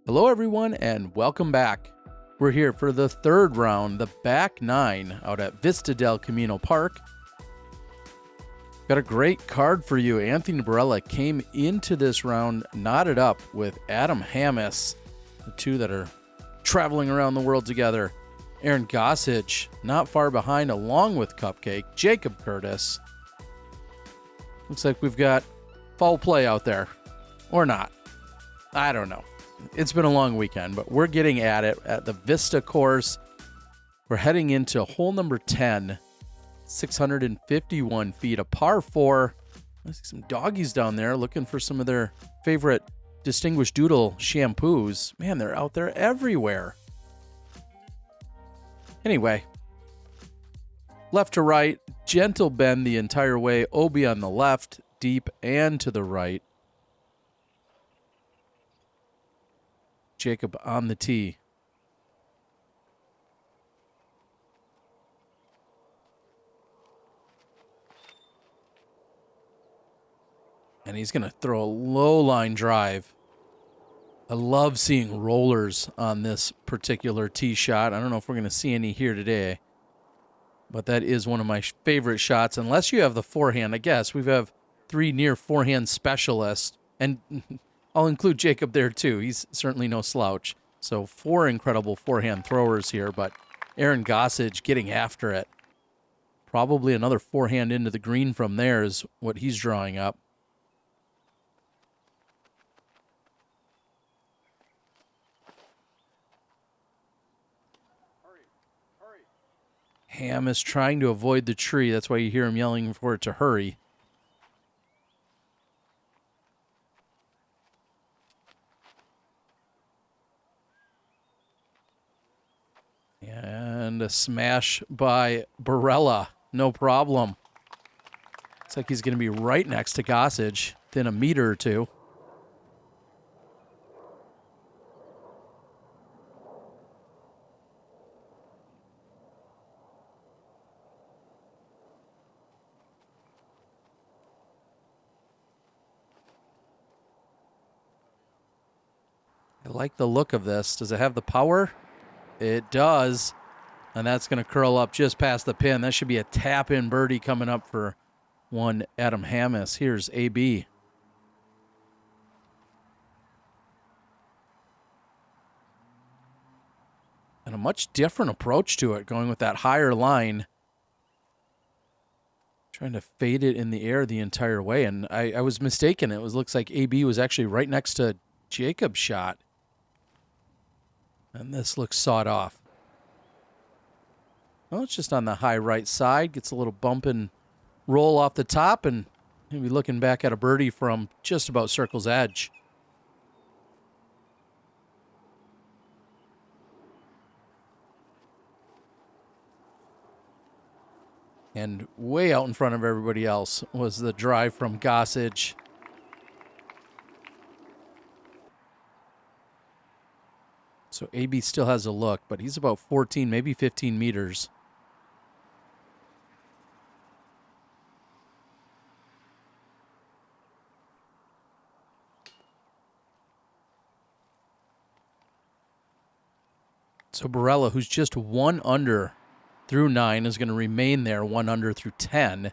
Hello everyone and welcome back. We're here for the third round, the back nine out at Vista del Camino Park. Got a great card for you. Anthony Barela came into this round knotted up with Adam Hammis, the two that are traveling around the world together. Aaron Gossage not far behind along with Cupcake, Jacob Courtis. Looks like we've got foul play out there. Or not. I don't know. It's been a long weekend, but we're getting at it at the Vista course. We're heading into hole number 10, 651 feet, a par 4. I see some doggies down there looking for some of their favorite Distinguished Doodle shampoos. Man, they're out there everywhere. Anyway, left to right, gentle bend the entire way, OB on the left, deep and to the right. Jacob on the tee. And he's going to throw a low line drive. I love seeing rollers on this particular tee shot. I don't know if we're going to see any here today, but that is one of my favorite shots. Unless you have the forehand, I guess we have three near forehand specialists, and I'll include Jacob there too. He's certainly no slouch. So 4 incredible forehand throwers here, but Aaron Gossage getting after it. Probably another forehand into the green from there is what he's drawing up. Ham is trying to avoid the tree. That's why you hear him yelling for it to hurry. And a smash by Barela. No problem. Looks like he's going to be right next to Gossage, within a meter or two. I like the look of this. Does it have the power? It does. And that's going to curl up just past the pin. That should be a tap-in birdie coming up for one Adam Hammis. Here's AB. And a much different approach to it, going with that higher line. Trying to fade it in the air the entire way. And I was mistaken. It looks like AB was actually right next to Jacob's shot. And this looks sawed off. Well, it's just on the high right side. Gets a little bump and roll off the top, and maybe looking back at a birdie from just about circle's edge. And way out in front of everybody else was the drive from Gossage. So AB still has a look, but he's about 14, maybe 15 meters. So Barela, who's just 1 under through 9, is going to remain there 1 under through 10.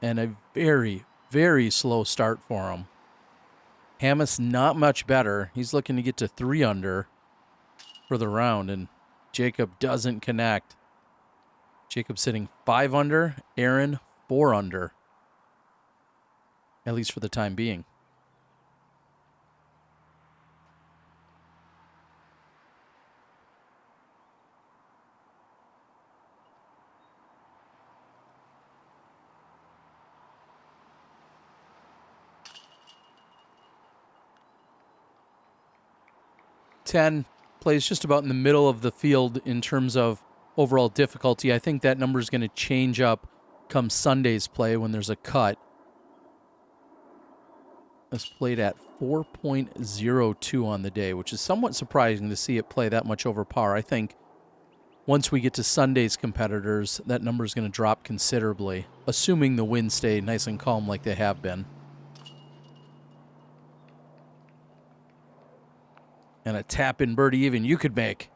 And a very, very slow start for him. Hammis not much better. He's looking to get to 3 under for the round, and Jacob doesn't connect. Jacob sitting 5 under, Aaron 4 under, at least for the time being. Ten plays just about in the middle of the field in terms of overall difficulty. I think that number is going to change up come Sunday's play when there's a cut. It's played at 4.02 on the day, which is somewhat surprising to see it play that much over par. I think once we get to Sunday's competitors, that number is going to drop considerably, assuming the winds stay nice and calm like they have been. And a tap-in birdie even you could make.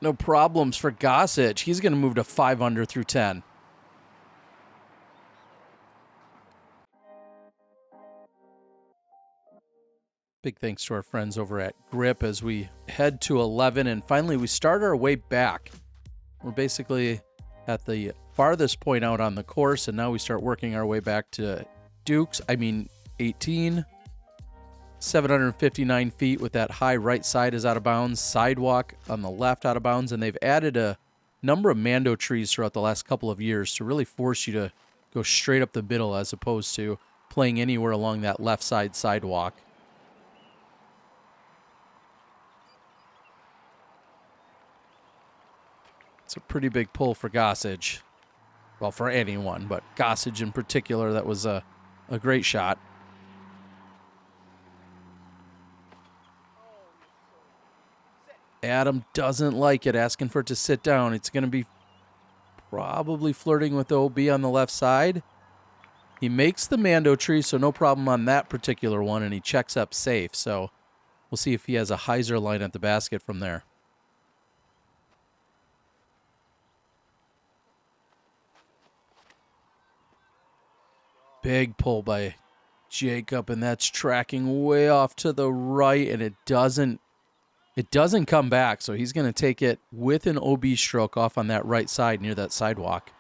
No problems for Gossage. He's going to move to 5 under through 10. Big thanks to our friends over at Grip as we head to 11, and finally we start our way back. We're basically at the farthest point out on the course, and now we start working our way back to 18. 759 feet with that high right side is out of bounds, sidewalk on the left out of bounds, and they've added a number of Mando trees throughout the last couple of years to really force you to go straight up the middle as opposed to playing anywhere along that left side sidewalk. It's a pretty big pull for Gossage. Well, for anyone, but Gossage in particular, that was a great shot. Adam doesn't like it, asking for it to sit down. It's going to be probably flirting with OB on the left side. He makes the Mando tree, so no problem on that particular one, and he checks up safe. So we'll see if he has a hyzer line at the basket from there. Big pull by Jacob, and that's tracking way off to the right, and it doesn't come back, so he's going to take it with an OB stroke off on that right side near that sidewalk.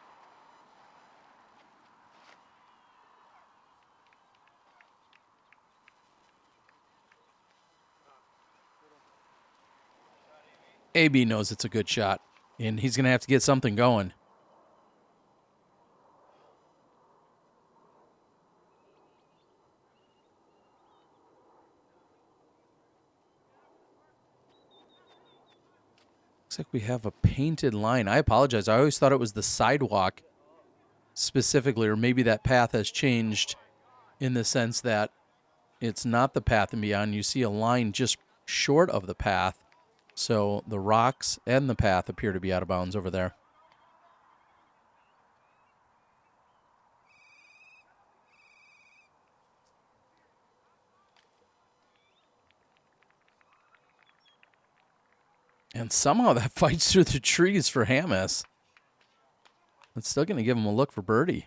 AB knows it's a good shot, and he's going to have to get something going. Looks like we have a painted line. I apologize. I always thought it was the sidewalk specifically, or maybe that path has changed in the sense that it's not the path and beyond. You see a line just short of the path. So the rocks and the path appear to be out of bounds over there. And somehow that fights through the trees for Hamas. It's still going to give him a look for birdie.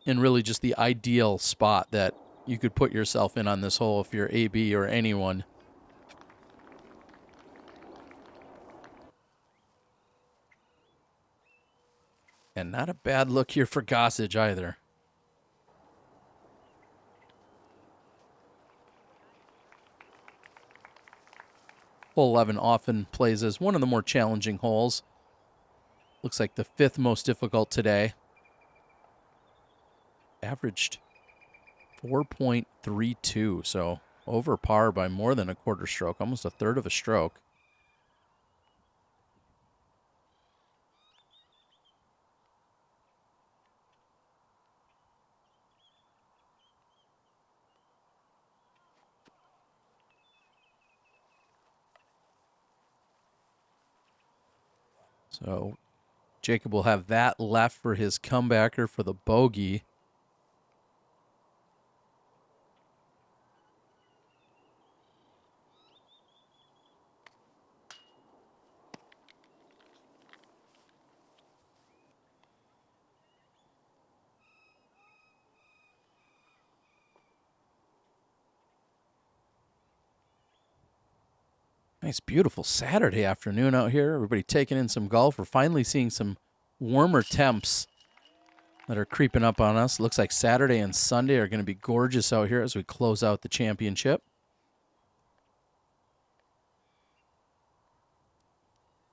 And really just the ideal spot that you could put yourself in on this hole if you're AB or anyone. And not a bad look here for Gossage either. Hole 11 often plays as one of the more challenging holes. Looks like the 5th most difficult today. Averaged 4.32, so over par by more than a quarter stroke, almost a third of a stroke. So Jacob will have that left for his comebacker for the bogey. Nice, beautiful Saturday afternoon out here. Everybody taking in some golf. We're finally seeing some warmer temps that are creeping up on us. Looks like Saturday and Sunday are going to be gorgeous out here as we close out the championship.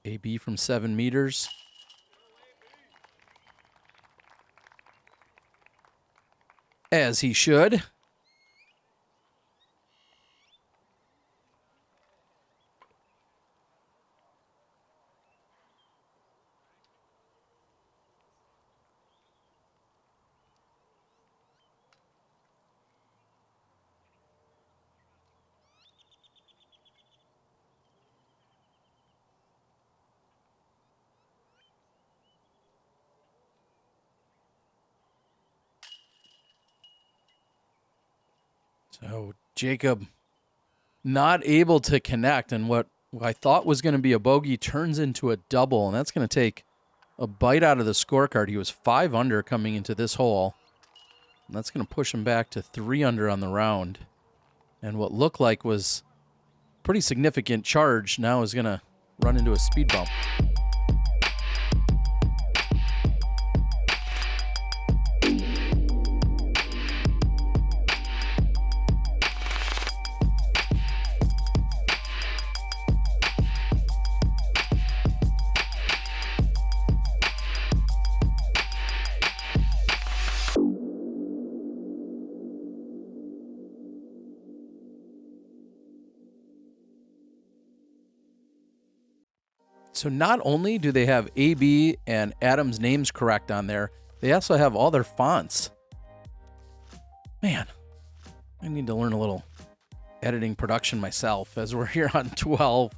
AB from 7 meters. As he should. So Jacob not able to connect, and what I thought was going to be a bogey turns into a double, and that's going to take a bite out of the scorecard. He was 5 under coming into this hole, and that's going to push him back to 3 under on the round. And what looked like was pretty significant charge now is going to run into a speed bump. So not only do they have AB and Adam's names correct on there, they also have all their fonts. Man, I need to learn a little editing production myself as we're here on 12,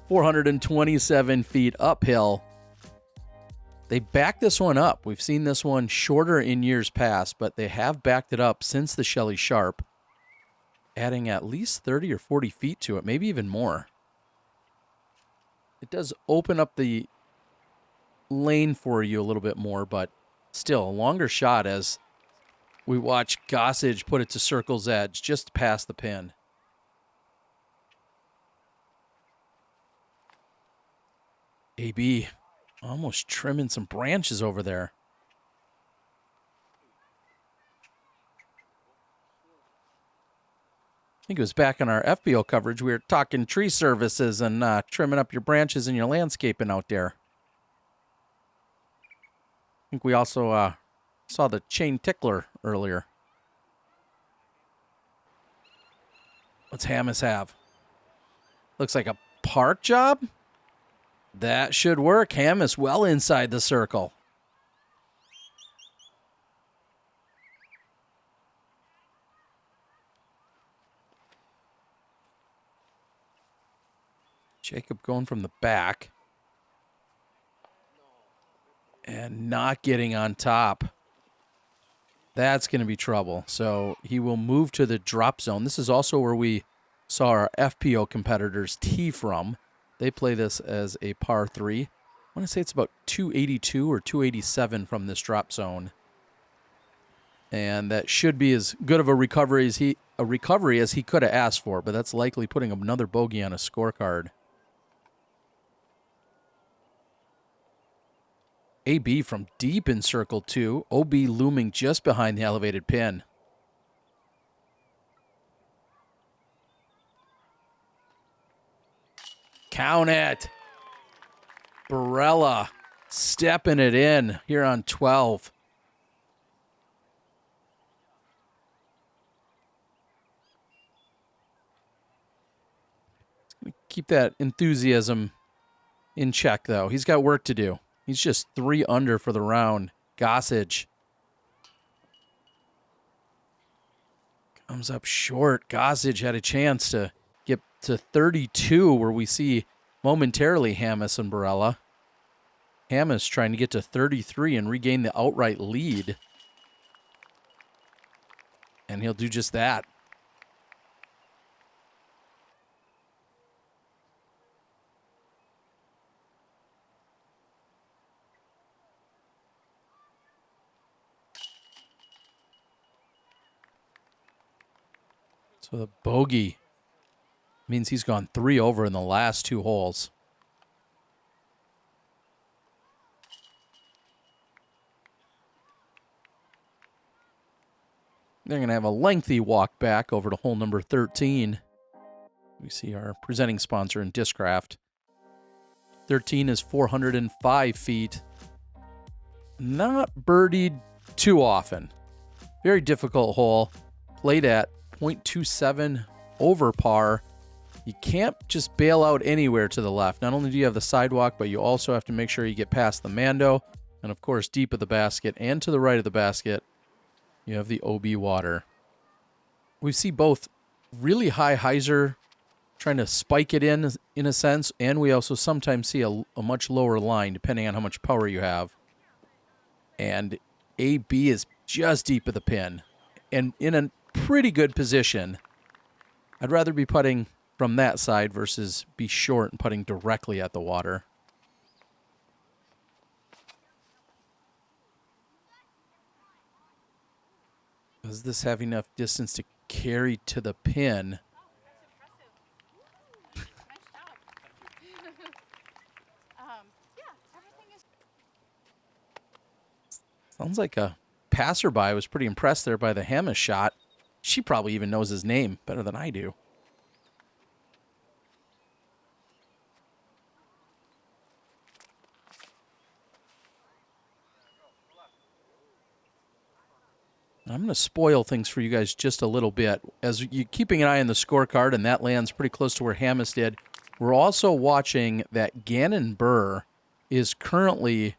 427 feet uphill. They backed this one up. We've seen this one shorter in years past, but they have backed it up since the Shelly Sharp, adding at least 30 or 40 feet to it, maybe even more. It does open up the lane for you a little bit more, but still a longer shot as we watch Gossage put it to circle's edge just past the pin. AB almost trimming some branches over there. I think it was back in our FPO coverage. We were talking tree services and trimming up your branches and your landscaping out there. I think we also saw the chain tickler earlier. What's Hamas have? Looks like a park job? That should work. Hamas well inside the circle. Jacob going from the back and not getting on top. That's going to be trouble. So he will move to the drop zone. This is also where we saw our FPO competitors tee from. They play this as a par 3. I want to say it's about 282 or 287 from this drop zone. And that should be as good of a recovery as he could have asked for, but that's likely putting another bogey on a scorecard. AB from deep in circle 2. OB looming just behind the elevated pin. Count it. Barela stepping it in here on 12. Keep that enthusiasm in check, though. He's got work to do. He's just 3 under for the round. Gossage comes up short. Gossage had a chance to get to 32, where we see momentarily Hamas and Barela. Hamas trying to get to 33 and regain the outright lead. And he'll do just that. So the bogey means he's gone 3 over in the last 2 holes. They're going to have a lengthy walk back over to hole number 13. We see our presenting sponsor in Discraft. 13 is 405 feet. Not birdied too often. Very difficult hole. Played at 0.27 over par. You can't just bail out anywhere to the left. Not only do you have the sidewalk, but you also have to make sure you get past the Mando. And of course, deep of the basket and to the right of the basket, you have the OB water. We see both really high hyzer trying to spike it in a sense, and we also sometimes see a much lower line depending on how much power you have. And AB is just deep of the pin and in a pretty good position I'd rather be putting from that side versus be short and putting directly at the water. Does this have enough distance to carry to the pin? Sounds like a passerby was pretty impressed there by the Hamas shot. She probably even knows his name better than I do. I'm going to spoil things for you guys just a little bit. As you keeping an eye on the scorecard, and that lands pretty close to where Hamas did, we're also watching that Gannon Burr is currently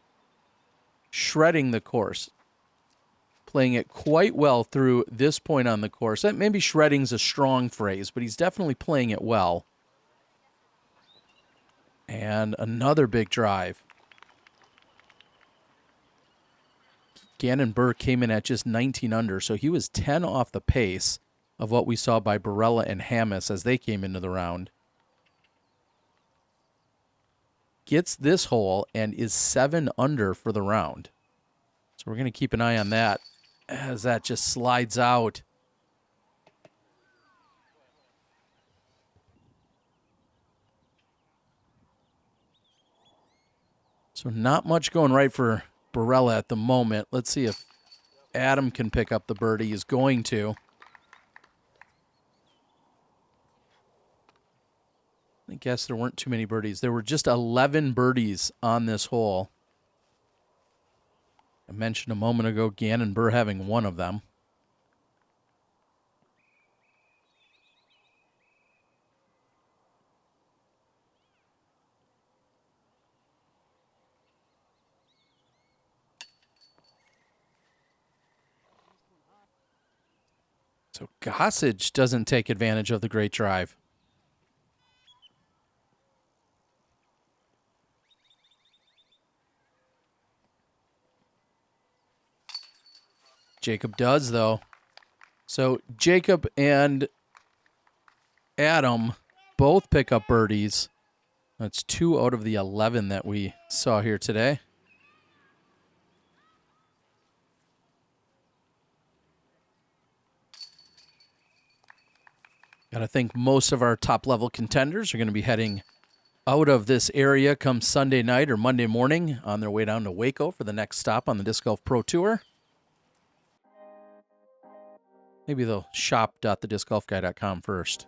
shredding the course, playing it quite well through this point on the course. That maybe shredding's a strong phrase, but he's definitely playing it well. And another big drive. Gannon Burr came in at just 19 under, so he was 10 off the pace of what we saw by Barela and Hamas as they came into the round. Gets this hole and is 7 under for the round. So we're going to keep an eye on that as that just slides out. So not much going right for Barela at the moment. Let's see if Adam can pick up the birdie. He's going to. I guess there weren't too many birdies. There were just 11 birdies on this hole. I mentioned a moment ago Gannon Burr having one of them. So Gossage doesn't take advantage of the great drive. Jacob does, though. So Jacob and Adam both pick up birdies. That's 2 out of the 11 that we saw here today. Got to think most of our top-level contenders are going to be heading out of this area come Sunday night or Monday morning on their way down to Waco for the next stop on the Disc Golf Pro Tour. Maybe they'll shop.thediscgolfguy.com first.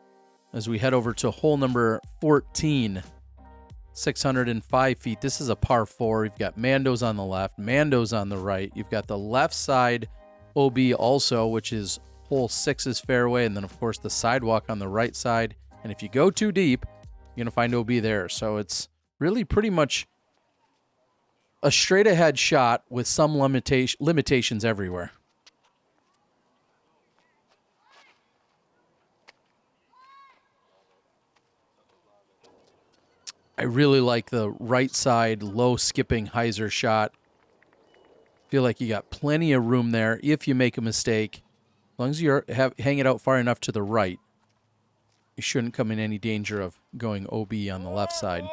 As we head over to hole number 14, 605 feet. This is a par 4. You've got Mando's on the left, Mando's on the right. You've got the left side OB also, which is hole 6's fairway, and then, of course, the sidewalk on the right side. And if you go too deep, you're going to find OB there. So it's really pretty much a straight-ahead shot with some limitations everywhere. I really like the right side low skipping hyzer shot. Feel like you got plenty of room there if you make a mistake. As long as you hang it out far enough to the right, you shouldn't come in any danger of going OB on the left side.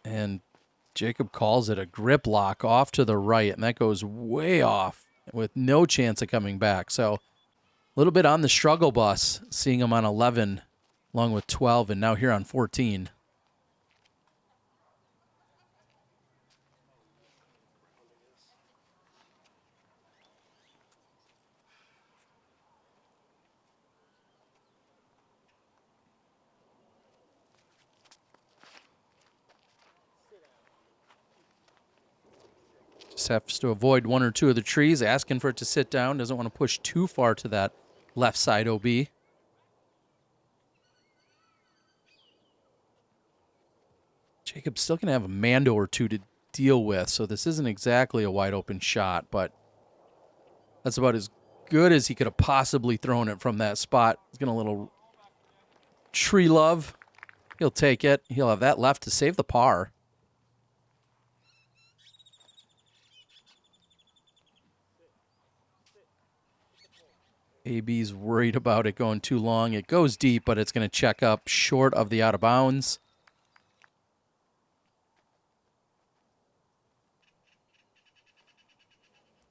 And Jacob calls it a grip lock off to the right, and that goes way off with no chance of coming back. So a little bit on the struggle bus, seeing him on 11 along with 12 and now here on 14. Just has to avoid one or two of the trees, asking for it to sit down. Doesn't want to push too far to that left side OB. Jacob's still going to have a Mando or two to deal with, so this isn't exactly a wide open shot, but that's about as good as he could have possibly thrown it from that spot. He's going a little tree love. He'll take it. He'll have that left to save the par. AB's worried about it going too long. It goes deep, but it's going to check up short of the out of bounds.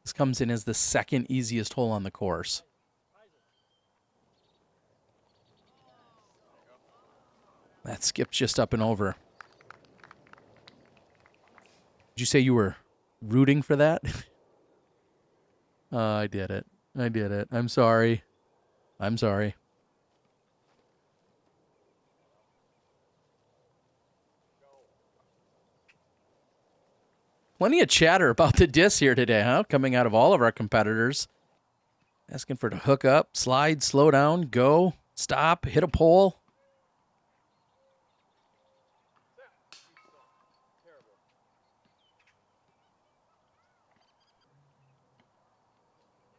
This comes in as the second easiest hole on the course. That skipped just up and over. Did you say you were rooting for that? I did it. I did it. I'm sorry. I'm sorry. Plenty of chatter about the disc here today, huh? Coming out of all of our competitors. Asking for it to hook up, slide, slow down, go, stop, hit a pole.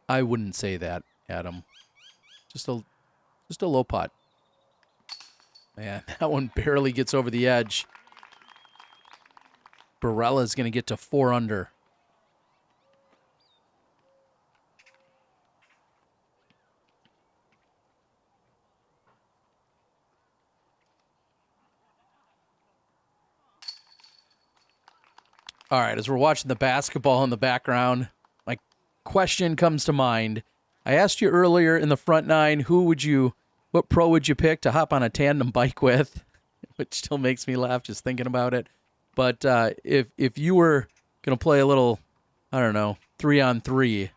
I wouldn't say that, Adam. Just a low putt. Man, that one barely gets over the edge. Barela's going to get to 4 under. All right, as we're watching the basketball in the background, my question comes to mind. I asked you earlier in the front nine, what pro would you pick to hop on a tandem bike with? Which still makes me laugh just thinking about it. But if you were going to play a little, I don't know, 3-on-3,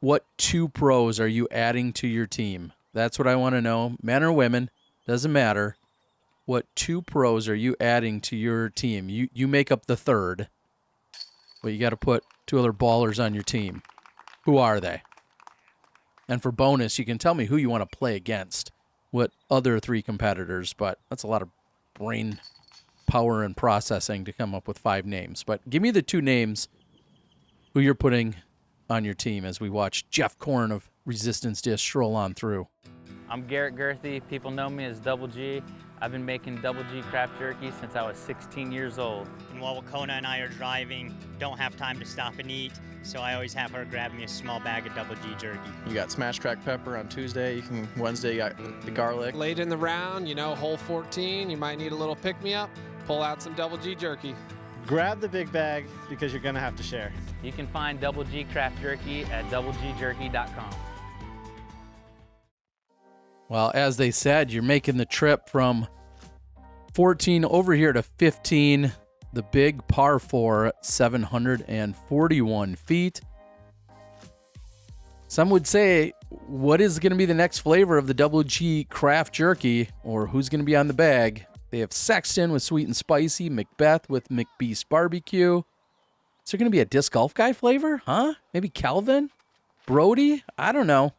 what 2 pros are you adding to your team? That's what I want to know. Men or women, doesn't matter. What 2 pros are you adding to your team? You make up the third, but you got to put 2 other ballers on your team. Who are they? And for bonus, you can tell me who you want to play against. What other 3 competitors, but that's a lot of brain power and processing to come up with 5 names. But give me the 2 names who you're putting on your team as we watch Jeff Korn of Resistance Disc stroll on through. I'm Garrett Girthy. People know me as Double G. I've been making Double G craft jerky since I was 16 years old. And while Kona and I are driving, don't have time to stop and eat, so I always have her grab me a small bag of Double G jerky. You got smashed cracked pepper on Tuesday. Wednesday, you got the garlic. Late in the round, hole 14, you might need a little pick-me-up. Pull out some Double G jerky. Grab the big bag because you're going to have to share. You can find Double G craft jerky at doublegjerky.com. Well, as they said, you're making the trip from 14 over here to 15, the big par 4, 741 feet. Some would say, what is going to be the next flavor of the Double G craft jerky, or who's going to be on the bag? They have Sexton with sweet and spicy, Macbeth with McBeast barbecue. Is there going to be a disc golf guy flavor? Huh? Maybe Calvin? Brody? I don't know.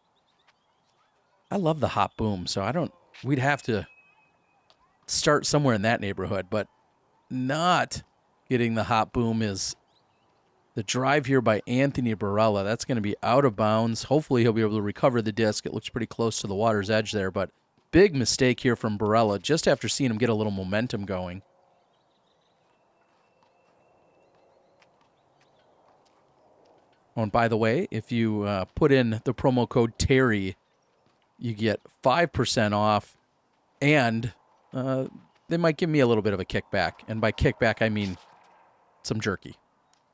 I love the hot boom, so we'd have to start somewhere in that neighborhood, but not getting the hot boom is the drive here by Anthony Barela. That's going to be out of bounds. Hopefully he'll be able to recover the disc. It looks pretty close to the water's edge there, but big mistake here from Barela just after seeing him get a little momentum going. Oh, and by the way, if you put in the promo code Terry, you get 5% off, and they might give me a little bit of a kickback. And by kickback, I mean some jerky,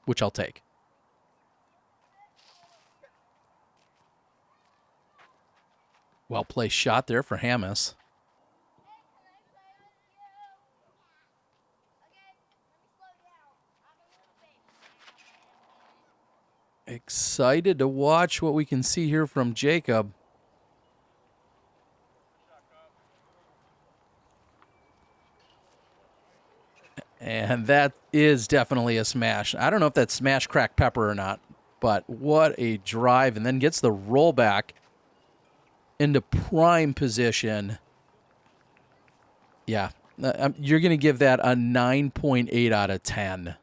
which I'll take. Well-placed shot there for Hamas. Excited to watch what we can see here from Jacob. And that is definitely a smash. I don't know if that's smash crack pepper or not, but what a drive. And then gets the rollback into prime position. Yeah, you're going to give that a 9.8 out of 10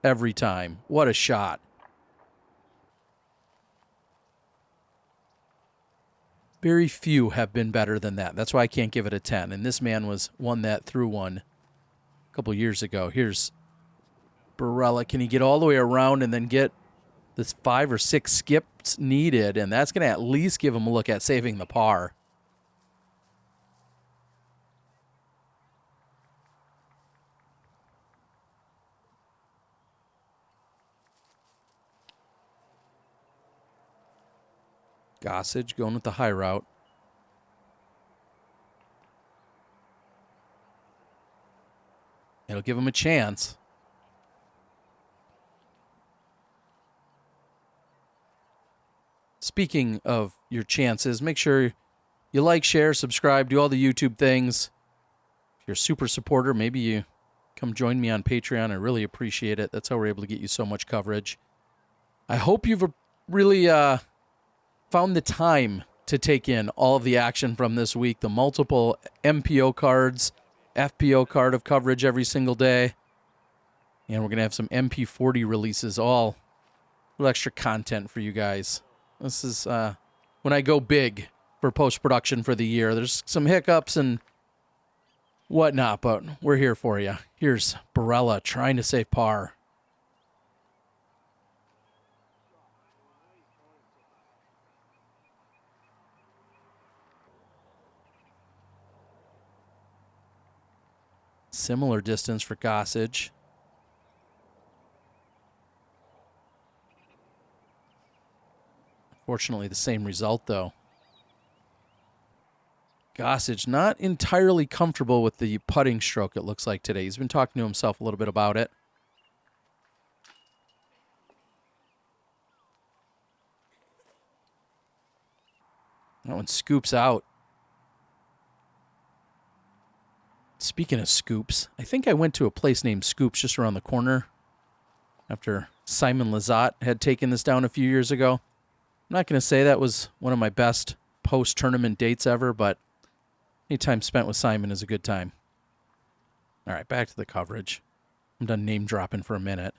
every time. What a shot. Very few have been better than that. That's why I can't give it a 10. And this man won that through one a couple years ago. Here's Barela. Can he get all the way around and then get this 5 or 6 skips needed, and that's going to at least give him a look at saving the par. Gossage going with the high route. It'll give him a chance. Speaking of your chances, make sure you like, share, subscribe, do all the YouTube things. If you're a super supporter, maybe you come join me on Patreon. I really appreciate it. That's how we're able to get you so much coverage. I hope you've really found the time to take in all of the action from this week, the multiple MPO cards, FPO card of coverage every single day. And we're going to have some MP40 releases, all a little extra content for you guys. This is when I go big for post-production for the year. There's some hiccups and whatnot, but we're here for you. Here's Barela trying to save par. Similar distance for Gossage. Fortunately, the same result, though. Gossage not entirely comfortable with the putting stroke, it looks like, today. He's been talking to himself a little bit about it. That one scoops out. Speaking of scoops, I think I went to a place named Scoops just around the corner after Simon Lizotte had taken this down a few years ago. I'm not going to say that was one of my best post-tournament dates ever, but any time spent with Simon is a good time. All right, back to the coverage. I'm done name-dropping for a minute.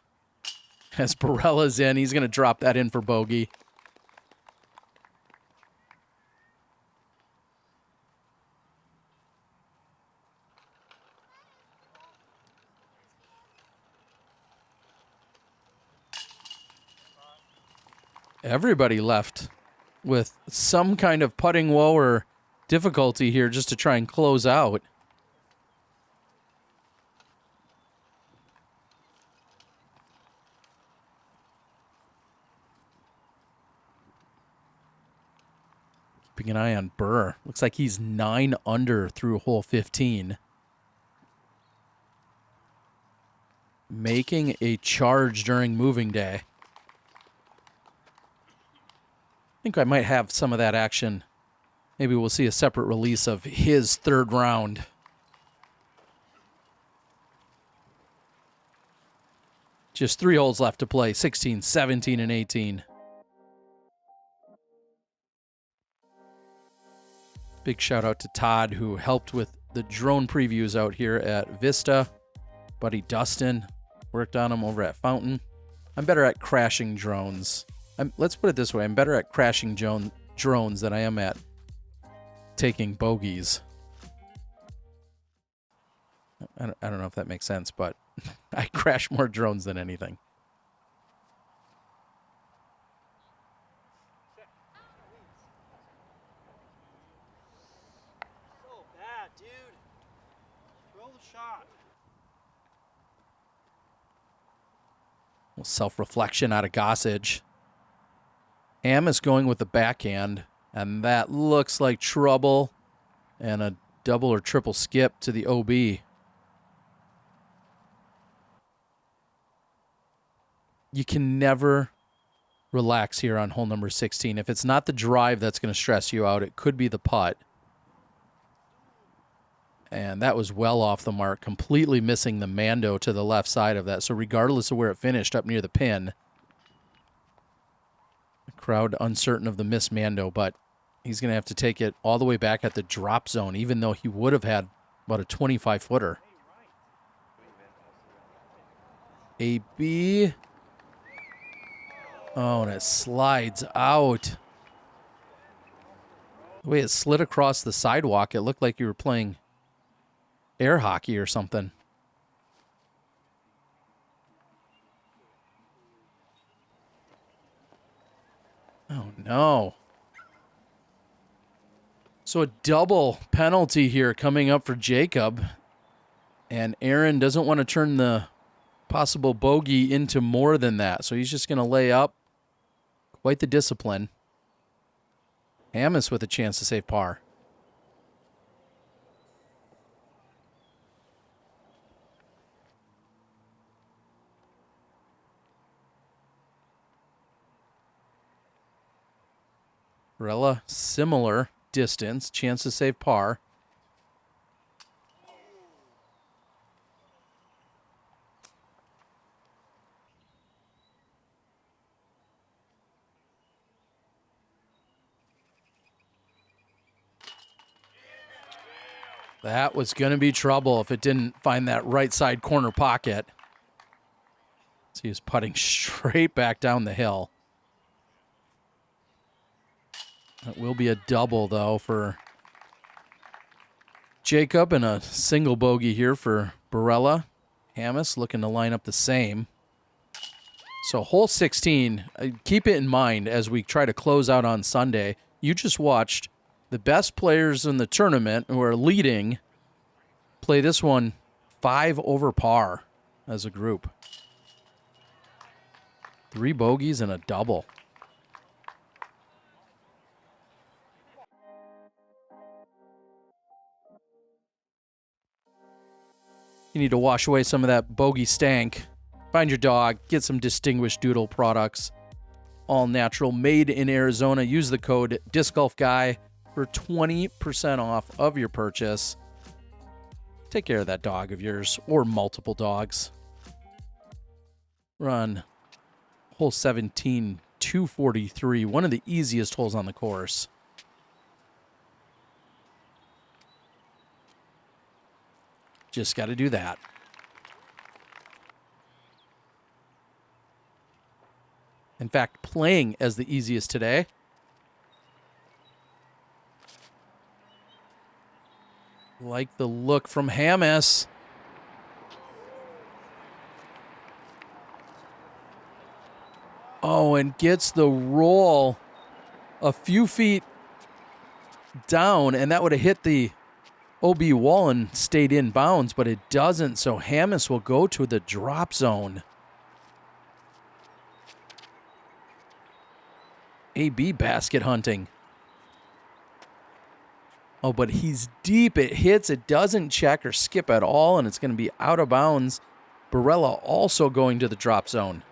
As Barela's in, he's going to drop that in for bogey. Everybody left with some kind of putting woe or difficulty here just to try and close out. Keeping an eye on Burr. Looks like he's 9 under through hole 15. Making a charge during moving day. I think I might have some of that action. Maybe we'll see a separate release of his third round. Just 3 holes left to play, 16, 17, and 18. Big shout out to Todd, who helped with the drone previews out here at Vista. Buddy Dustin worked on them over at Fountain. I'm better at crashing drones. Let's put it this way. I'm better at crashing drones than I am at taking bogeys. I don't know if that makes sense, but I crash more drones than anything. So bad, dude. Throw the shot. Well, self-reflection out of Gossage. Ham is going with the backhand, and that looks like trouble. And a double or triple skip to the OB. You can never relax here on hole number 16. If it's not the drive that's going to stress you out, it could be the putt. And that was well off the mark, completely missing the Mando to the left side of that. So regardless of where it finished, up near the pin, the crowd uncertain of the miss Mando, but he's going to have to take it all the way back at the drop zone, even though he would have had about a 25-footer. AB. Oh, and it slides out. The way it slid across the sidewalk, it looked like you were playing air hockey or something. Oh, no. So a double penalty here coming up for Jacob. And Aaron doesn't want to turn the possible bogey into more than that. So he's just going to lay up. Quite the discipline. Hamas with a chance to save par. Barela, similar distance, chance to save par. That was going to be trouble if it didn't find that right side corner pocket. So he was putting straight back down the hill. That will be a double, though, for Jacob, and a single bogey here for Barela. Hamas looking to line up the same. So hole 16, keep it in mind as we try to close out on Sunday. You just watched the best players in the tournament who are leading play this one 5 over par as a group. 3 bogeys and a double. You need to wash away some of that bogey stank. Find your dog, get some Distinguished Doodle products. All natural, made in Arizona. Use the code DiscGolfGuy for 20% off of your purchase. Take care of that dog of yours, or multiple dogs. Run hole 17, 243, one of the easiest holes on the course. Just got to do that. In fact, playing as the easiest today. Like the look from Hamas. Oh, and gets the roll a few feet down, and that would have hit the OB wall and stayed in bounds, but it doesn't, so Hamas will go to the drop zone. AB basket hunting. Oh, but he's deep. It hits. It doesn't check or skip at all, and it's going to be out of bounds. Barela also going to the drop zone.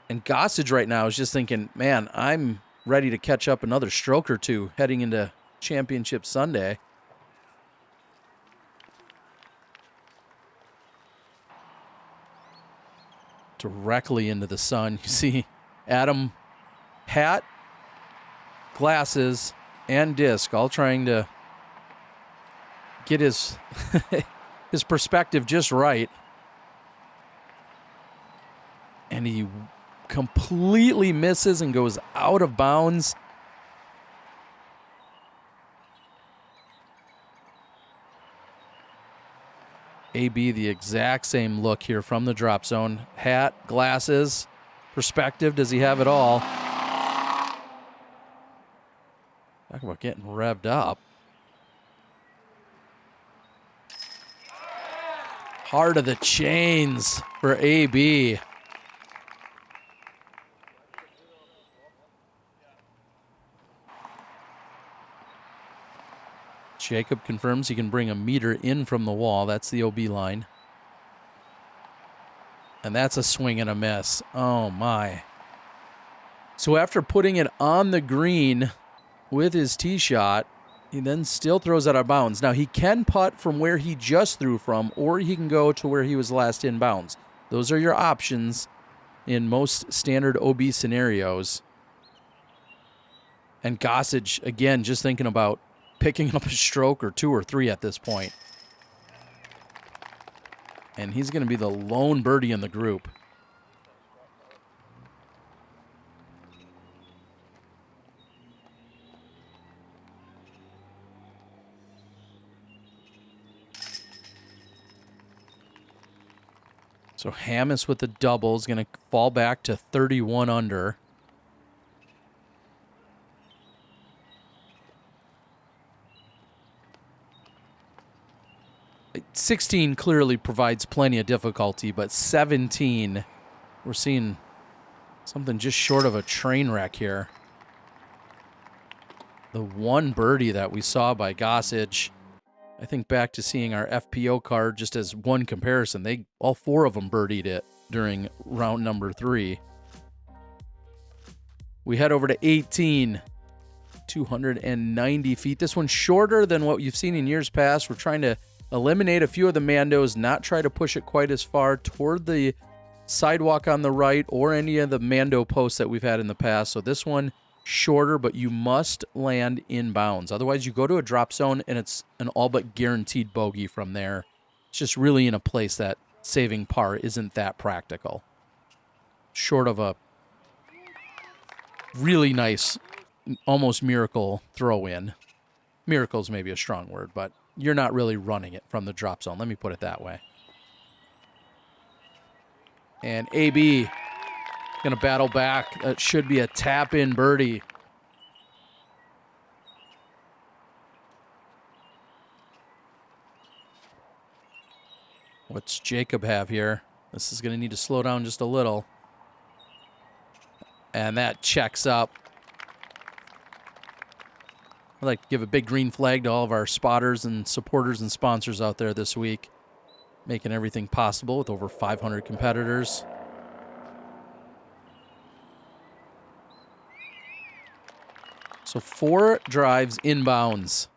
And Gossage right now is just thinking, man, I'm ready to catch up another stroke or two heading into Championship Sunday. Directly into the sun. You see Adam, hat, glasses, and disc all trying to get his his perspective just right. And he completely misses and goes out of bounds. AB, the exact same look here from the drop zone. Hat, glasses, perspective. Does he have it all? Talk about getting revved up. Heart of the chains for AB. Jacob confirms he can bring a meter in from the wall. That's the OB line. And that's a swing and a miss. Oh, my. So after putting it on the green with his tee shot, he then still throws it out of bounds. Now, he can putt from where he just threw from, or he can go to where he was last in bounds. Those are your options in most standard OB scenarios. And Gossage, again, just thinking about picking up a stroke or 2 or 3 at this point. And he's going to be the lone birdie in the group. So Hamas with the double is going to fall back to 31 under. Like, 16 clearly provides plenty of difficulty, but 17, we're seeing something just short of a train wreck here. The one birdie that we saw by Gossage, I think back to seeing our FPO card just as one comparison. All 4 of them birdied it during round number 3. We head over to 18, 290 feet. This one's shorter than what you've seen in years past. We're trying to eliminate a few of the Mandos, not try to push it quite as far toward the sidewalk on the right or any of the Mando posts that we've had in the past. So this one shorter, but you must land inbounds. Otherwise, you go to a drop zone, and it's an all but guaranteed bogey from there. It's just really in a place that saving par isn't that practical. Short of a really nice, almost miracle throw-in. Miracle's maybe a strong word, but you're not really running it from the drop zone. Let me put it that way. And AB going to battle back. That should be a tap-in birdie. What's Jacob have here? This is going to need to slow down just a little. And that checks up. I'd like to give a big green flag to all of our spotters and supporters and sponsors out there this week, making everything possible with over 500 competitors. So 4 drives inbounds.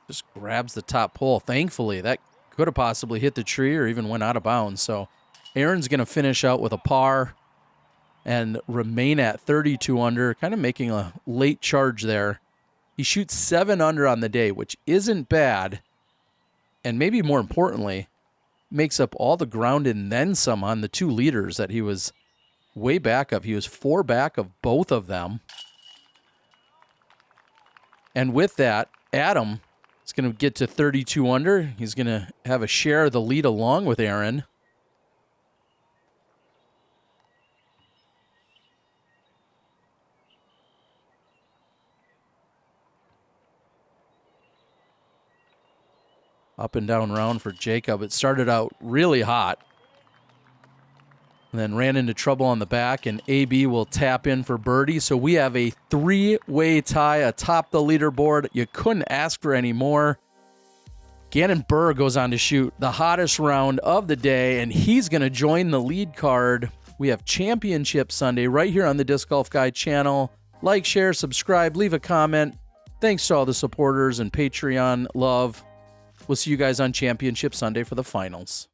Just grabs the top pole. Thankfully, that could have possibly hit the tree or even went out of bounds. So Aaron's going to finish out with a par and remain at 32 under, kind of making a late charge there. He shoots 7 under on the day, which isn't bad. And maybe more importantly, makes up all the ground and then some on the 2 leaders that he was way back of. He was 4 back of both of them. And with that, Adam is going to get to 32 under. He's going to have a share of the lead along with Aaron. Up and down round for Jacob. It started out really hot, and then ran into trouble on the back, and AB will tap in for birdie. So we have a 3-way tie atop the leaderboard. You couldn't ask for any more. Gannon Burr goes on to shoot the hottest round of the day, and he's going to join the lead card. We have Championship Sunday right here on the Disc Golf Guy channel. Like, share, subscribe, leave a comment. Thanks to all the supporters and Patreon love. We'll see you guys on Championship Sunday for the finals.